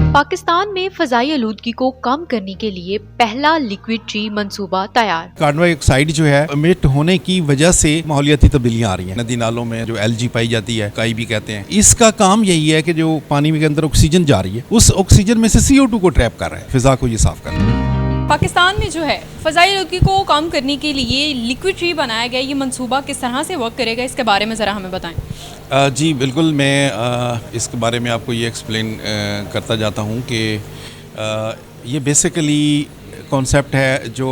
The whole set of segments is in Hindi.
पाकिस्तान में फजाई आलूदगी को कम करने के लिए पहला लिक्विड ट्री मंसूबा तैयार। कार्बन डाइऑक्साइड जो है इमिट होने की वजह से माहौलियाती तब्दीलियां आ रही हैं। नदी नालों में जो एलजी पाई जाती है, काई भी कहते हैं, इसका काम यही है कि जो पानी के अंदर ऑक्सीजन जा रही है उस ऑक्सीजन में से CO2 को ट्रैप कर रहा है, फिजा को ये साफ कर रहा है। पाकिस्तान में जो है फ़ज़ाई आलूदगी को कम करने के लिए लिक्विड ट्री बनाया गया, ये मंसूबा किस तरह से वर्क करेगा, इसके बारे में ज़रा हमें बताएं। जी बिल्कुल, मैं इसके बारे में आपको ये एक्सप्लेन करता जाता हूँ कि ये बेसिकली कॉन्सेप्ट है जो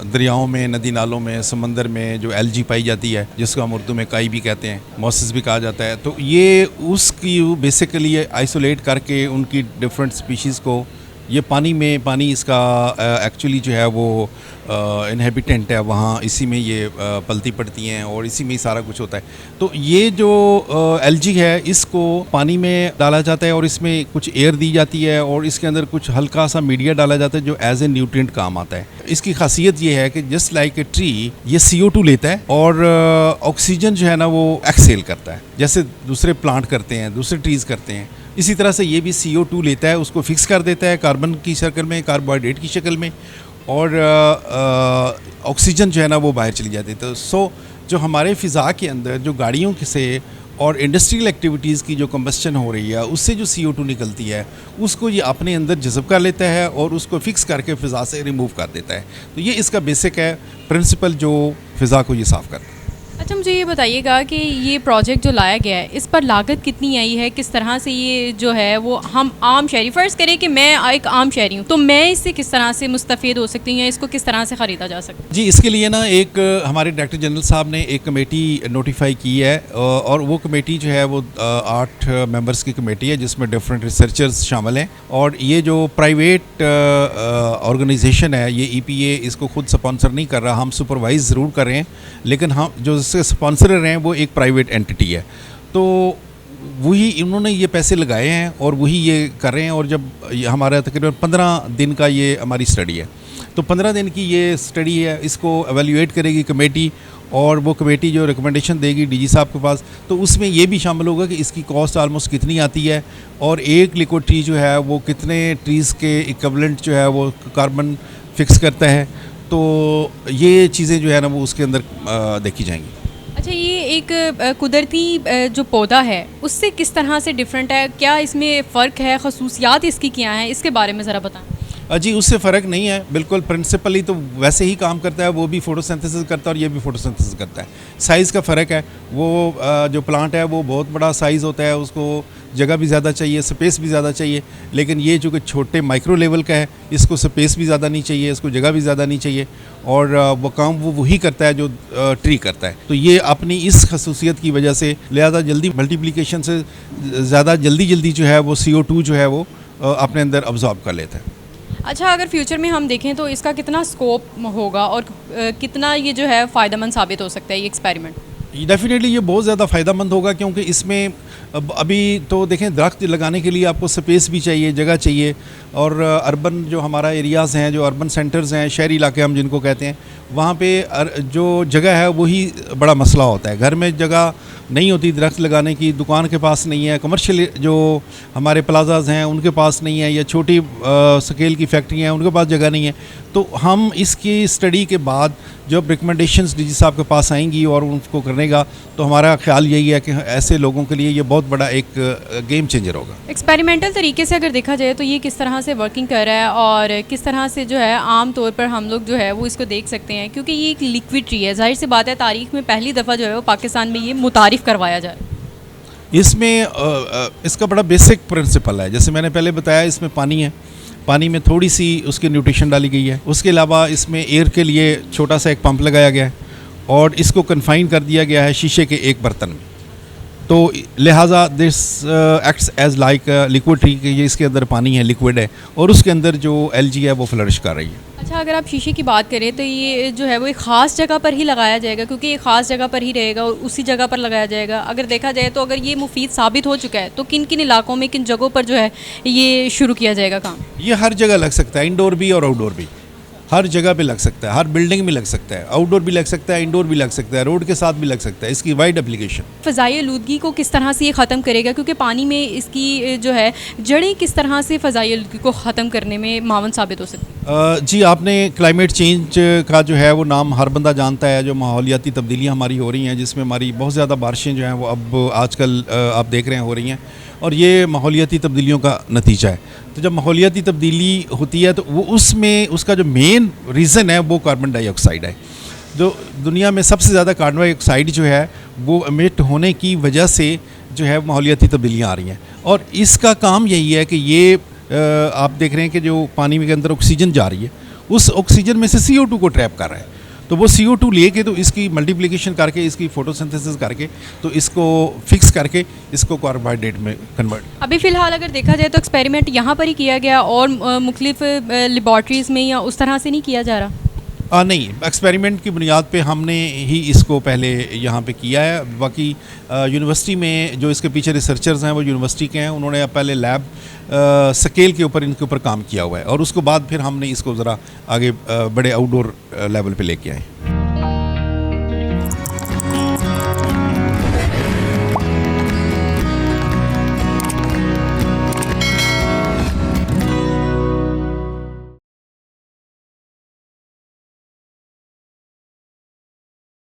दरियाओं में, नदी नालों में, समंदर में जो एलजी पाई जाती है, जिसको हम उर्दू में काई भी कहते हैं, मॉसिस भी कहा जाता है, तो ये उसकी बेसिकली आइसोलेट करके उनकी डिफरेंट स्पीशीज़ को ये पानी इसका एक्चुअली जो है वो इनहेबिटेंट है, वहाँ इसी में ये पलती पड़ती हैं और इसी में ही सारा कुछ होता है। तो ये जो एलजी है इसको पानी में डाला जाता है और इसमें कुछ एयर दी जाती है और इसके अंदर कुछ हल्का सा मीडिया डाला जाता है जो एज ए न्यूट्रिएंट काम आता है। इसकी खासियत ये है कि जस्ट लाइक ए ट्री ये CO2 लेता है और ऑक्सीजन जो है ना वो एक्सहेल करता है, जैसे दूसरे प्लांट करते हैं, दूसरे ट्रीज़ करते हैं। इसी तरह से ये भी CO2 लेता है, उसको फिक्स कर देता है कार्बन की शक्ल में, कार्बोहाइड्रेट की शक्ल में, और ऑक्सीजन जो है ना वो बाहर चली जाती है। तो जो हमारे फ़िज़ा के अंदर जो गाड़ियों से और इंडस्ट्रियल एक्टिविटीज़ की जो कंबस्शन हो रही है उससे जो CO2 निकलती है उसको ये अपने अंदर जज़ब कर लेता है और उसको फिक्स करके फ़िज़ा से रिमूव कर देता है। तो ये इसका बेसिक है प्रिंसिपल जो फ़िज़ा को ये साफ़ करता है। अच्छा, मुझे ये बताइएगा कि ये प्रोजेक्ट जो लाया गया है इस पर लागत कितनी आई है, किस तरह से ये जो है वो हम आम शहरी, फ़र्ज़ करें कि मैं एक आम शहरी हूँ, तो मैं इससे किस तरह से मुस्तफ़ीद हो सकती हूँ या इसको किस तरह से ख़रीदा जा सकता है? जी, इसके लिए ना एक हमारे डायरेक्टर जनरल साहब ने एक कमेटी नोटिफाई की है और वो कमेटी जो है वो 8 मेंबर्स की कमेटी है जिसमें डिफरेंट रिसर्चर्स शामिल हैं। और ये जो प्राइवेट ऑर्गेनाइजेशन है ये EPA इसको खुद स्पॉन्सर नहीं कर रहा, हम सुपरवाइज़ ज़रूर कर रहे हैं, लेकिन हम जो इसके स्पॉन्सर हैं वो एक प्राइवेट एंटिटी है। तो वही इन्होंने ये पैसे लगाए हैं और वही ये कर रहे हैं। और जब हमारा तकरीबन 15 दिन का ये हमारी स्टडी है, तो 15 दिन की ये स्टडी है, इसको एवेल्यूएट करेगी कमेटी और वो कमेटी जो रिकमेंडेशन देगी DG साहब के पास, तो उसमें ये भी शामिल होगा कि इसकी कॉस्ट आलमोस्ट कितनी आती है और एक लिक्विड ट्री जो है वो कितने ट्रीज़ के इक्विवेलेंट जो है वो कार्बन फिक्स करता है। तो ये चीज़ें जो है ना वो उसके अंदर देखी जाएंगी। अच्छा, ये एक कुदरती जो पौधा है उससे किस तरह से डिफरेंट है, क्या इसमें फ़र्क है, खसूसियात इसकी क्या हैं, इसके बारे में ज़रा बताएं। जी, उससे फ़र्क नहीं है, बिल्कुल प्रिंसिपली तो वैसे ही काम करता है, वो भी फोटोसिंथेसिस करता है और ये भी फोटोसिंथेसिस करता है। साइज़ का फ़र्क है, वो जो प्लांट है वो बहुत बड़ा साइज़ होता है, उसको जगह भी ज़्यादा चाहिए, स्पेस भी ज़्यादा चाहिए, लेकिन ये जो कि छोटे माइक्रो लेवल का है इसको स्पेस भी ज़्यादा नहीं चाहिए, इसको जगह भी ज़्यादा नहीं चाहिए और वो काम वो वही करता है जो ट्री करता है। तो ये अपनी इस खसूसियत की वजह से लिहाजा जल्दी मल्टीप्लिकेशन से ज़्यादा जल्दी जो है वो CO2 जो है वो अपने अंदर अब्जॉर्ब कर लेता है। अच्छा, अगर फ्यूचर में हम देखें तो इसका कितना स्कोप होगा और कितना ये जो है फ़ायदेमंद साबित हो सकता है ये एक्सपेरिमेंट? डेफिनेटली ये बहुत ज़्यादा फ़ायदेमंद होगा, क्योंकि इसमें अभी तो देखें दरख्त लगाने के लिए आपको स्पेस भी चाहिए, जगह चाहिए, और अर्बन जो हमारा एरियाज़ हैं, जो अर्बन सेंटर्स हैं, शहरी इलाके हम जिनको कहते हैं, वहाँ पे जो जगह है वही बड़ा मसला होता है। घर में जगह नहीं होती दरख्त लगाने की, दुकान के पास नहीं है, कमर्शियल जो हमारे प्लाजाज हैं उनके पास नहीं है, या छोटी स्केल की फैक्ट्रियाँ हैं उनके पास जगह नहीं है। तो हम इसकी स्टडी के बाद जब रिकमेंडेशंस DG साहब के पास आएंगी और उनको करने का, तो हमारा ख्याल यही है कि ऐसे लोगों के लिए ये बहुत बड़ा एक गेम चेंजर होगा। एक्सपेरिमेंटल तरीके से अगर देखा जाए तो ये किस तरह से वर्किंग कर रहा है और किस तरह से जो है आम तौर पर हम लोग जो है वो इसको देख सकते हैं, क्योंकि ये एक लिक्विड ट्री है, जाहिर सी बात है तारीख में पहली दफ़ा जो है वो पाकिस्तान में ये मुतारिफ़ करवाया जा रहा है। इसमें इसका बड़ा बेसिक प्रिंसिपल है, जैसे मैंने पहले बताया, इसमें पानी है, पानी में थोड़ी सी उसकी न्यूट्रिशन डाली गई है, उसके अलावा इसमें एयर के लिए छोटा सा एक पंप लगाया गया है और इसको कन्फाइन कर दिया गया है शीशे के एक बर्तन में। तो लिहाजा this acts as like liquid tree, कि ये इसके अंदर पानी है, लिक्विड है, और उसके अंदर जो एलजी है वो फ्लरिश कर रही है। अच्छा, अगर आप शीशे की बात करें तो ये जो है वो एक ख़ास जगह पर ही लगाया जाएगा, क्योंकि ये ख़ास जगह पर ही रहेगा और उसी जगह पर लगाया जाएगा। अगर देखा जाए तो अगर ये मुफीद साबित हो चुका है तो किन किन इलाकों में, किन जगहों पर जो है ये शुरू किया जाएगा काम? ये हर जगह लग सकता है, इंडोर भी और आउटडोर भी। हर जगह पे लग सकता है, हर बिल्डिंग में लग सकता है, आउटडोर भी लग सकता है, इंडोर भी लग सकता है, रोड के साथ भी लग सकता है। इसकी वाइड एप्लीकेशन। फ़ज़ाई आलूदगी को किस तरह से ये ख़त्म करेगा, क्योंकि पानी में इसकी जो है जड़ें किस तरह से फ़ज़ाई आलूदगी को ख़त्म करने में मावन साबित हो सकती है? जी, आपने क्लाइमेट चेंज का जो है वो नाम हर बंदा जानता है, जो माहौलियाती तब्दीलियाँ हमारी हो रही हैं, जिसमें हमारी बहुत ज़्यादा बारिशें जो हैं वो अब आजकल आप देख रहे हैं हो रही हैं, और ये माहौलियाती तब्दीलियों का नतीजा है। तो जब माहौलियाती तब्दीली होती है तो वो उसमें उसका जो मेन रीज़न है वो कार्बन डाइऑक्साइड है। जो दुनिया में सबसे ज़्यादा कार्बन डाइऑक्साइड जो है वो एमिट होने की वजह से जो है माहौलियाती तब्दीलियाँ आ रही हैं, और इसका काम यही है कि ये आप देख रहे हैं कि जो पानी के अंदर ऑक्सीजन जा रही है, उस ऑक्सीजन में से CO2 को ट्रैप कर रहा है। तो वो CO2 लेके तो इसकी मल्टीप्लिकेशन करके, इसकी फोटोसिंथेसिस करके, तो इसको फिक्स करके इसको कार्बोहाइड्रेट में कन्वर्ट। अभी फ़िलहाल अगर देखा जाए तो एक्सपेरिमेंट यहाँ पर ही किया गया और मुख्तलिफ लेबॉर्ट्रीज़ में या उस तरह से नहीं किया जा रहा? नहीं, एक्सपेरिमेंट की बुनियाद पे हमने ही इसको पहले यहाँ पे किया है। बाकी यूनिवर्सिटी में जो इसके पीछे रिसर्चर्स हैं वो यूनिवर्सिटी के हैं, उन्होंने पहले लैब स्केल के ऊपर इनके ऊपर काम किया हुआ है, और उसके बाद फिर हमने इसको ज़रा आगे बड़े आउटडोर लेवल पे लेके आए।